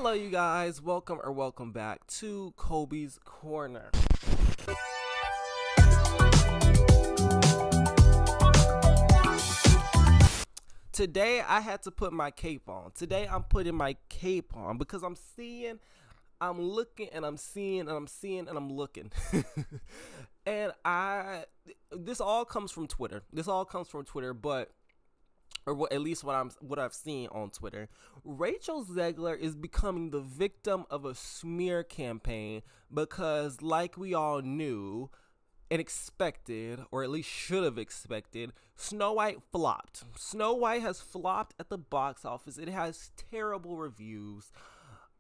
Hello, you guys. Welcome back to Kobe's Corner. Today, I had to put my cape on. Today, I'm putting my cape on because I'm looking, and I'm seeing, and I'm seeing, and I'm looking. and this all comes from Twitter. But at least what I've seen on Twitter. Rachel Zegler is becoming the victim of a smear campaign because, like we all knew and expected, or at least should have expected, Snow White flopped. Snow White has flopped at the box office. It has terrible reviews.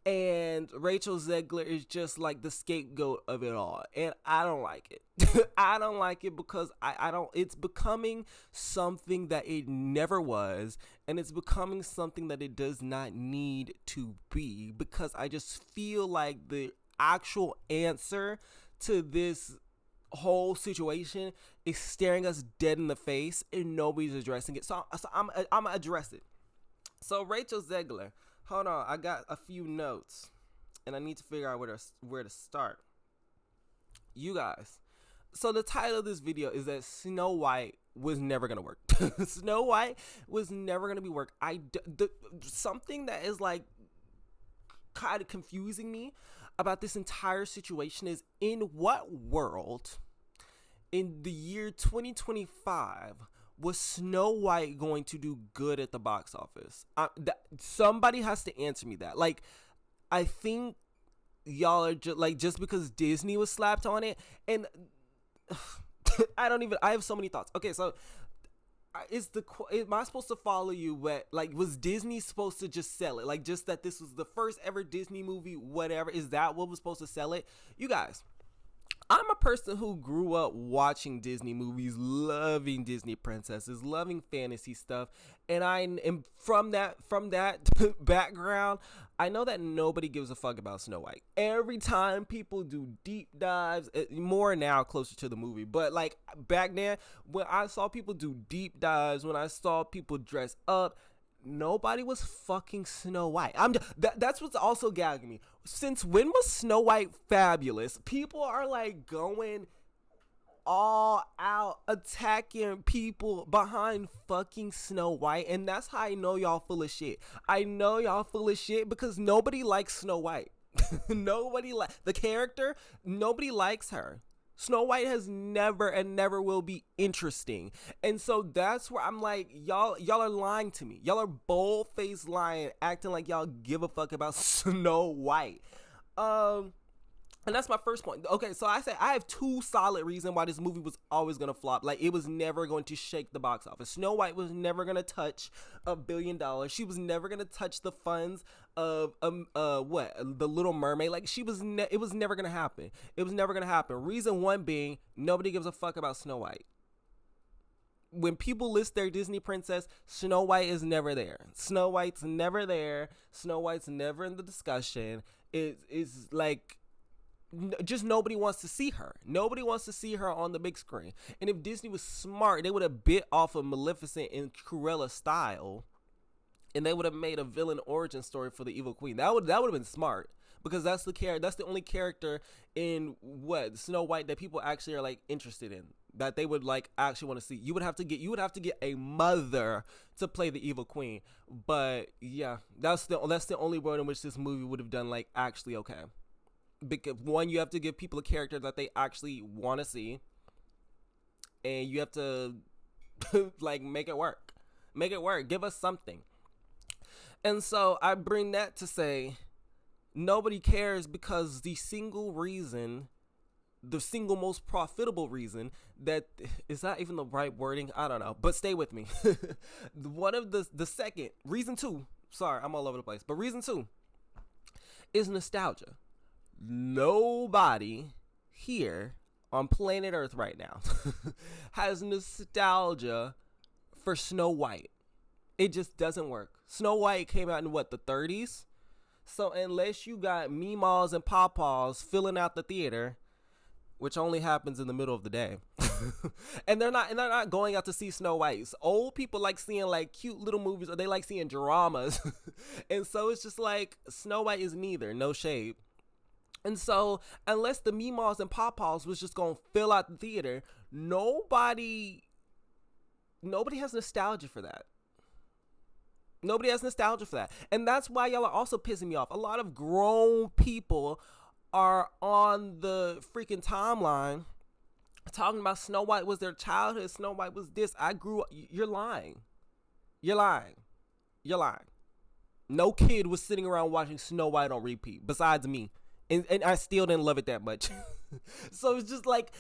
And Rachel Zegler is just like the scapegoat of it all. And I don't like it. I don't like it because it's becoming something that it never was. And it's becoming something that it does not need to be. Because I just feel like the actual answer to this whole situation is staring us dead in the face and nobody's addressing it. So I'm gonna address it. So Rachel Zegler. Hold on, I got a few notes, and I need to figure out where to start. You guys, so the title of this video is that Snow White was never gonna work. Snow White was never gonna be work. Something that is like kind of confusing me about this entire situation is, in what world, in the year 2025, was Snow White going to do good at the box office? Somebody has to answer me that. Like, I think y'all are just because Disney was slapped on it, and I have so many thoughts. Okay, so am I supposed to follow you? Was Disney supposed to just sell it? Like, just that this was the first ever Disney movie, whatever. Is that what was supposed to sell it? You guys, I'm a person who grew up watching Disney movies, loving Disney princesses, loving fantasy stuff, and I am from that background. I know that nobody gives a fuck about Snow White. Every time people do deep dives, more now closer to the movie, but like back then when I saw people do deep dives, when I saw people dress up, nobody was fucking Snow White. That's what's also gagging me. Since when was Snow White fabulous? People are like going all out attacking people behind fucking Snow White, and that's how I know y'all full of shit. I know y'all full of shit because nobody likes Snow White. The character, nobody likes her. Snow White has never and never will be interesting. And so that's where I'm like, y'all are lying to me. Y'all are bold-faced lying, acting like y'all give a fuck about Snow White. And that's my first point. Okay, so I have two solid reasons why this movie was always going to flop. Like, it was never going to shake the box office. Snow White was never going to touch $1 billion. She was never going to touch the funds of The Little Mermaid. Like, it was never going to happen. It was never going to happen. Reason one being, nobody gives a fuck about Snow White. When people list their Disney princess, Snow White is never there. Snow White's never there. Snow White's never in the discussion. It's like, just nobody wants to see her. Nobody wants to see her on the big screen. And if Disney was smart, they would have bit off of Maleficent in Cruella style, and they would have made a villain origin story for the Evil Queen. That would have been smart, because that's the only character in Snow White that people actually are like interested in, that they would like actually want to see. You would have to get a mother to play the Evil Queen. But yeah, that's the only world in which this movie would have done like actually okay. Because one, you have to give people a character that they actually want to see, and you have to like make it work. Give us something. And so I bring that to say, nobody cares, because the single most profitable reason, that is not even the right wording, I don't know, but stay with me. One of the second reason two, sorry, I'm all over the place, but reason two is nostalgia. Nobody here on planet Earth right now has nostalgia for Snow White. It just doesn't work. Snow White came out in the 30s? So unless you got Meemaws and Pawpaws filling out the theater, which only happens in the middle of the day. And they're not going out to see Snow White. Old people like seeing like cute little movies, or they like seeing dramas. And so it's just like Snow White is neither, no shade. And so unless the Meemaws and Pawpaws was just gonna fill out the theater, nobody has nostalgia for that. Nobody has nostalgia for that. And that's why y'all are also pissing me off. A lot of grown people are on the freaking timeline talking about Snow White was their childhood. Snow White was this. I grew up. You're lying. You're lying. You're lying. No kid was sitting around watching Snow White on repeat besides me. And I still didn't love it that much. So it's just like,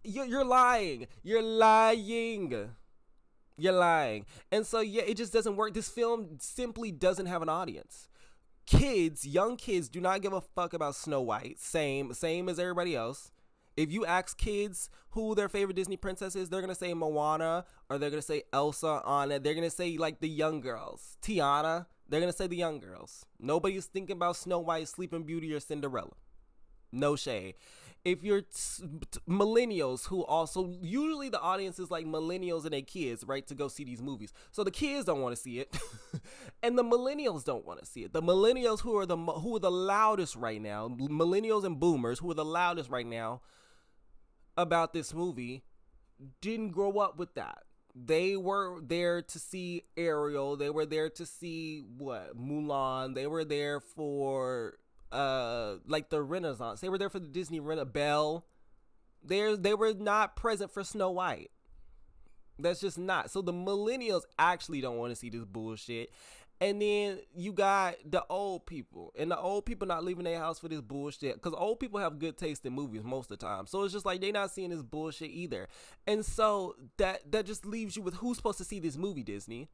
you're lying. You're lying. You're lying. And so, yeah, it just doesn't work. This film simply doesn't have an audience. Kids, young kids, do not give a fuck about Snow White. Same as everybody else. If you ask kids who their favorite Disney princess is, they're going to say Moana, or they're going to say Elsa, Anna. They're going to say, like, the young girls. Tiana. They're going to say the young girls. Nobody's thinking about Snow White, Sleeping Beauty, or Cinderella. No shade. If you're millennials, who also, usually the audience is like millennials and their kids, right, to go see these movies. So the kids don't want to see it, and the millennials don't want to see it. The millennials who are the loudest right now, millennials and boomers who are the loudest right now about this movie, didn't grow up with that. They were there to see Ariel. They were there to see Mulan. They were there for like the Renaissance. They were there for the Disney Belle. They were not present for Snow White. That's just not. So the millennials actually don't want to see this bullshit. And then you got the old people, and the old people not leaving their house for this bullshit, because old people have good taste in movies most of the time. So it's just like they not seeing this bullshit either. And so that just leaves you with, who's supposed to see this movie, Disney?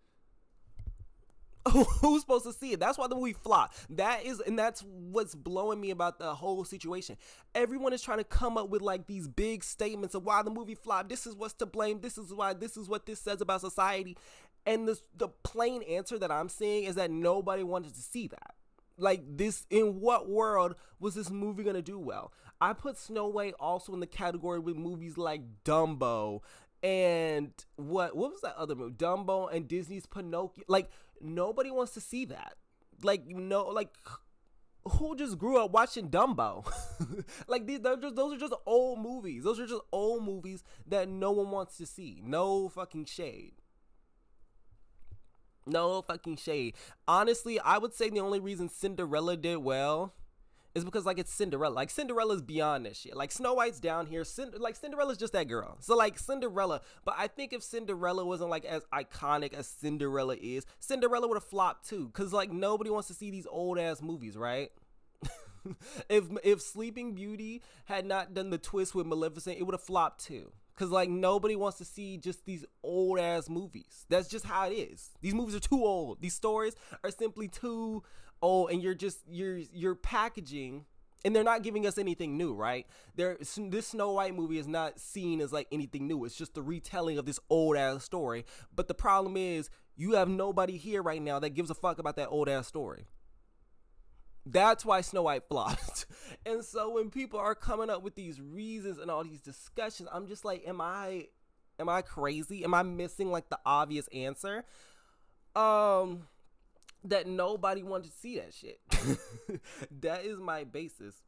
Who's supposed to see it? That's why the movie flopped. That's what's blowing me about the whole situation. Everyone is trying to come up with like these big statements of why the movie flopped. This is what's to blame. This is why. This is what this says about society. And the plain answer that I'm seeing is that nobody wanted to see that. Like, this, in what world was this movie gonna do well? I put Snow White also in the category with movies like Dumbo and what was that other movie? Dumbo and Disney's Pinocchio. Like, nobody wants to see that. Like, who just grew up watching Dumbo? Like, those are just old movies. Those are just old movies that no one wants to see. No fucking shade. No fucking shade. Honestly, I would say the only reason Cinderella did well is because, like, it's Cinderella. Like, Cinderella's beyond this shit. Like, Snow White's down here. Cinderella's just that girl. So, like, Cinderella. But I think if Cinderella wasn't, like, as iconic as Cinderella is, Cinderella would have flopped, too. Because, like, nobody wants to see these old-ass movies, right? If Sleeping Beauty had not done the twist with Maleficent, it would have flopped, too. Because, like, nobody wants to see just these old-ass movies. That's just how it is. These movies are too old. These stories are simply too old, and you're packaging, and they're not giving us anything new, right? This Snow White movie is not seen as, like, anything new. It's just the retelling of this old-ass story. But the problem is, you have nobody here right now that gives a fuck about that old-ass story. That's why Snow White flopped. And so when people are coming up with these reasons and all these discussions, I'm just like, am I crazy? Am I missing like the obvious answer? That nobody wanted to see that shit. That is my basis.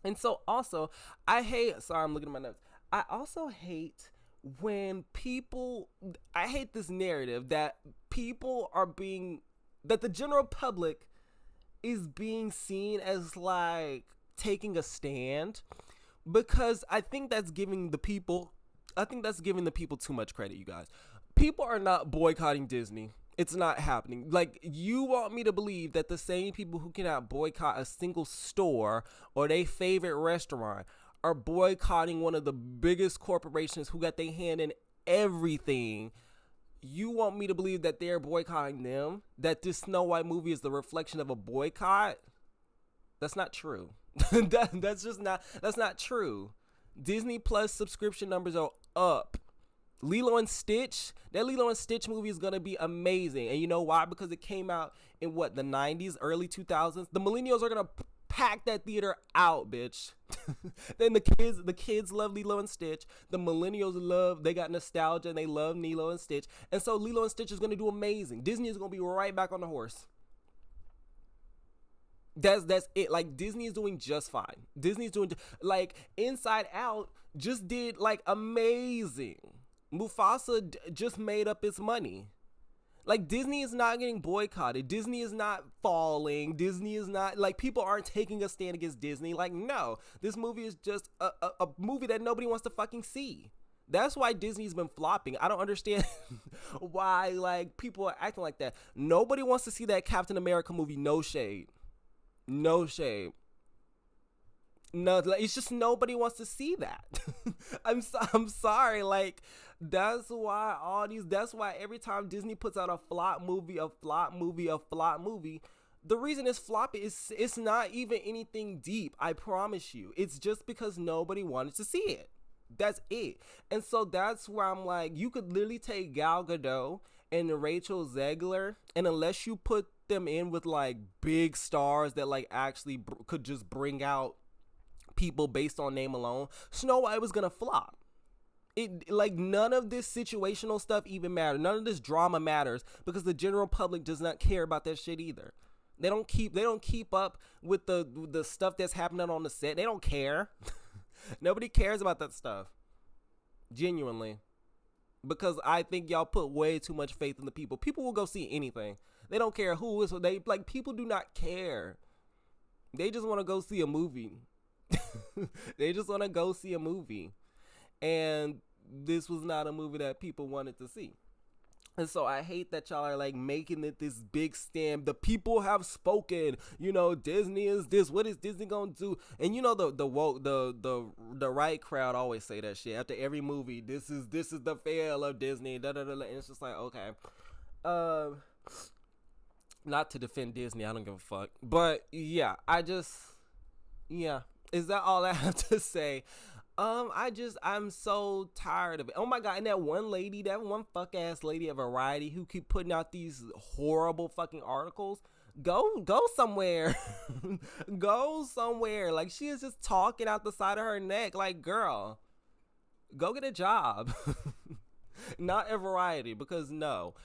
And so also, sorry, I'm looking at my notes. I also hate when I hate this narrative that that the general public is being seen as like taking a stand, because I think that's giving the people too much credit, you guys. People are not boycotting Disney. It's not happening. Like, you want me to believe that the same people who cannot boycott a single store or their favorite restaurant are boycotting one of the biggest corporations who got their hand in everything? You want me to believe that they're boycotting them? That this Snow White movie is the reflection of a boycott? That's not true. That's not true. Disney Plus subscription numbers are up. Lilo and Stitch, that Lilo and Stitch movie is going to be amazing. And you know why? Because it came out in the 90s, early 2000s. The millennials are going to pack that theater out, bitch. Then the kids love Lilo and Stitch. The millennials love, they got nostalgia and they love Lilo and Stitch. And so Lilo and Stitch is gonna do amazing. Disney is gonna be right back on the horse. That's it. Like Disney is doing just fine. Disney's doing like Inside Out just did like amazing. Mufasa just made up its money. Like Disney is not getting boycotted. Disney is not falling. Disney is not like people aren't taking a stand against Disney. Like no, this movie is just a movie that nobody wants to fucking see. That's why Disney's been flopping. I don't understand why like people are acting like that. Nobody wants to see that Captain America movie. No shade. No shade. No, like, it's just nobody wants to see that. I'm sorry. Like that's why every time Disney puts out a flop movie, the reason it's flopping is it's not even anything deep. I promise you. It's just because nobody wanted to see it. That's it. And so that's where I'm like, you could literally take Gal Gadot and Rachel Zegler, and unless you put them in with like big stars that like actually could just bring out people based on name alone, Snow White was gonna flop. It like none of this situational stuff even matters. None of this drama matters because the general public does not care about that shit either. They don't keep up with the stuff that's happening on the set. They don't care. Nobody cares about that stuff. Genuinely. Because I think y'all put way too much faith in the people. People will go see anything. They don't care who is. They like people do not care. They just want to go see a movie. They just want to go see a movie. And this was not a movie that people wanted to see. And so I hate that y'all are like making it this big stand. The people have spoken. You know, Disney is this. What is Disney gonna do? And you know the right crowd always say that shit after every movie. This is the fail of Disney. Da, da, da, da. And it's just like okay, not to defend Disney. I don't give a fuck. But yeah, Is that all I have to say? I'm so tired of it. Oh my god, and that one fuck ass lady at Variety who keep putting out these horrible fucking articles. Go somewhere. Go somewhere. Like she is just talking out the side of her neck. Like, girl, go get a job. Not at Variety, because no.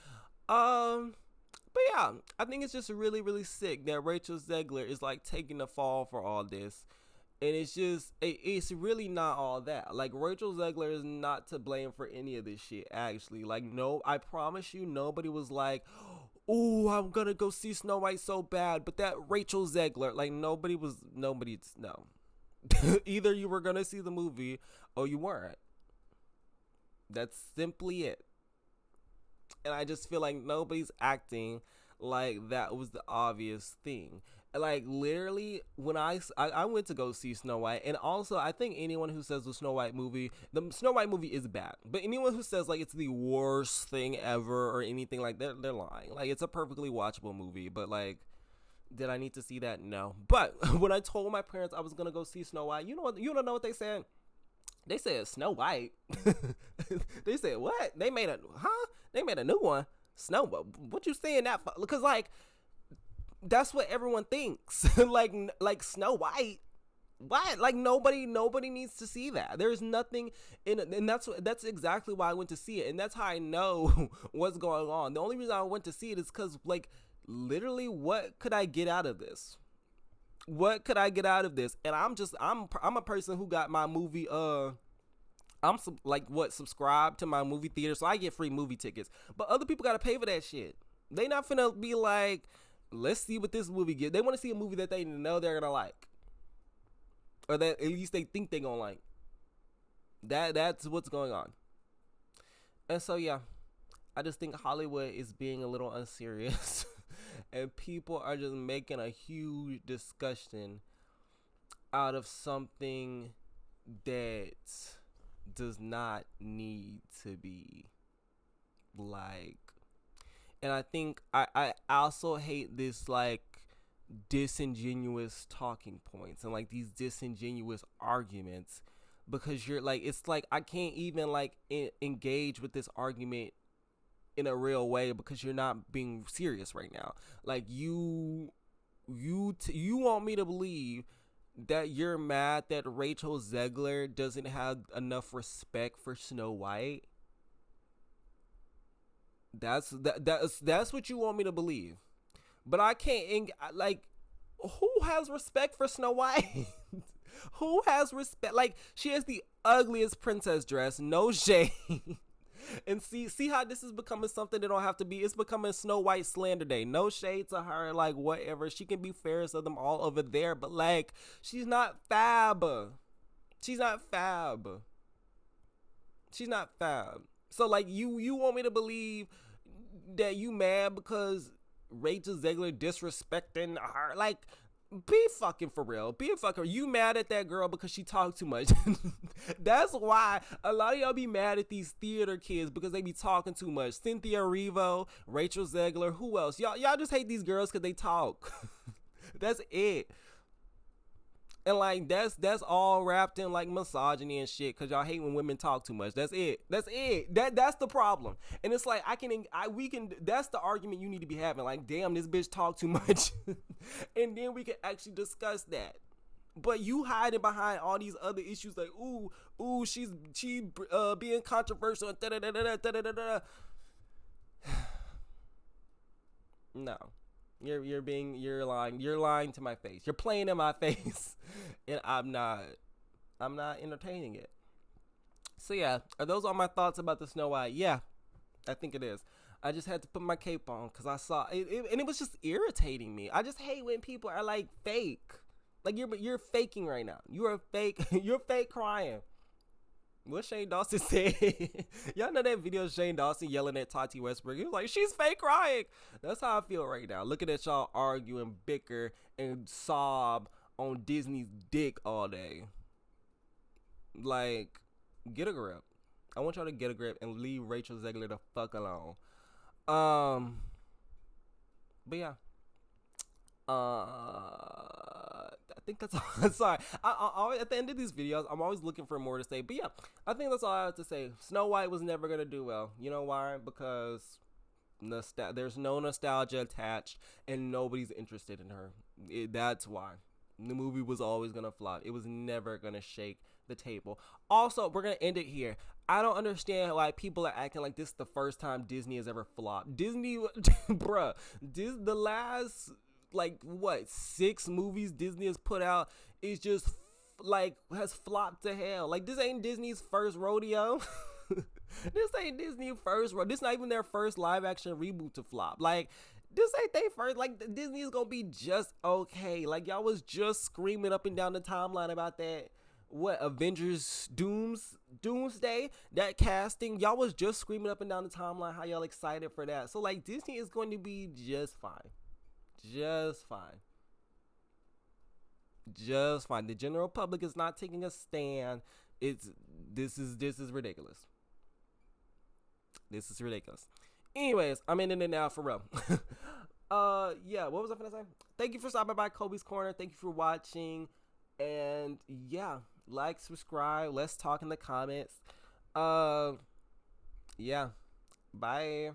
But yeah, I think it's just really, really sick that Rachel Zegler is like taking the fall for all this. And it's really not all that. Like, Rachel Zegler is not to blame for any of this shit, actually. Like, no, I promise you, nobody was like, oh, I'm gonna go see Snow White so bad. But that Rachel Zegler, like, no. Either you were gonna see the movie or you weren't. That's simply it. And I just feel like nobody's acting like that was the obvious thing. Like literally when I went to go see Snow White, and also I think anyone who says the Snow White movie is bad, but anyone who says like it's the worst thing ever or anything like that, they're lying. Like it's a perfectly watchable movie, but like did I need to see that? No. But when I told my parents I was gonna go see Snow White, you don't know what they said? They said Snow White. They said what? They made a new one. Snow, what you saying that for? Because like that's what everyone thinks. like Snow White. What? Like nobody needs to see that. There's nothing in it, and that's exactly why I went to see it, and that's how I know what's going on. The only reason I went to see it is because like literally, what could I get out of this? What could I get out of this? And I'm a person who got my movie subscribed to my movie theater, so I get free movie tickets. But other people gotta pay for that shit. They not finna be like, let's see what this movie gets. They want to see a movie that they know they're gonna like, or that at least they think they're gonna like. That's what's going on. And so yeah, I just think Hollywood is being a little unserious, and people are just making a huge discussion out of something that does not need to be like. And I think I also hate this like disingenuous talking points and like these disingenuous arguments, because you're like, it's like I can't even like engage with this argument in a real way because you're not being serious right now. Like you want me to believe that you're mad that Rachel Zegler doesn't have enough respect for Snow White. That's what you want me to believe. But I can't like who has respect for Snow White? Who has respect? Like she has the ugliest princess dress, no shade. And see how this is becoming something that don't have to be. It's becoming Snow White slander day. No shade to her, like whatever. She can be fairest of them all over there, but like she's not fab. She's not fab. She's not fab. So like you want me to believe that you mad because Rachel Zegler disrespecting her? Like be fucking for real. Be a fucker. You mad at that girl because she talked too much. That's why a lot of y'all be mad at these theater kids because they be talking too much. Cynthia Erivo, Rachel Zegler, who else? Y'all just hate these girls because they talk. That's it. And like that's all wrapped in like misogyny and shit because y'all hate when women talk too much. That's it. That's the problem. And it's like we can that's the argument you need to be having. Like, damn, this bitch talk too much. And then we can actually discuss that. But you hiding behind all these other issues like she being controversial and da-da-da-da-da-da-da-da. No. You're lying to my face. You're playing in my face. And I'm not entertaining it. So yeah, are those all my thoughts about the Snow White? Yeah, I think it is. I just had to put my cape on because I saw it, and it was just irritating me. I just hate when people are like fake. Like you're faking right now. You are fake. You're fake crying. What Shane Dawson said. Y'all know that video of Shane Dawson yelling at Tati Westbrook. He was like, she's fake crying. That's how I feel right now. Looking at y'all argue and bicker and sob on Disney's dick all day. Like, get a grip. I want y'all to get a grip and leave Rachel Zegler the fuck alone. But yeah. I think that's all. Sorry. I always, at the end of these videos, I'm always looking for more to say. But yeah, I think that's all I have to say. Snow White was never going to do well. You know why? Because there's no nostalgia attached and nobody's interested in her. That's why. The movie was always going to flop. It was never going to shake the table. Also, we're going to end it here. I don't understand why people are acting like this is the first time Disney has ever flopped. Disney, bruh, the last... like what 6 movies Disney has put out is just like has flopped to hell. Like this ain't Disney's first rodeo. This ain't Disney's first rodeo. This not even their first live action reboot to flop. Like this ain't their first. Like Disney is gonna be just okay. Like y'all was just screaming up and down the timeline about that. What Avengers Doomsday, that casting, y'all was just screaming up and down the timeline how y'all excited for that. So like Disney is going to be just fine. Just fine. Just fine. The general public is not taking a stand. This is ridiculous. This is ridiculous. Anyways, I'm ending it now for real. Yeah, what was I gonna say? Thank you for stopping by Kobe's Corner. Thank you for watching. And yeah, like, subscribe. Let's talk in the comments. Yeah. Bye.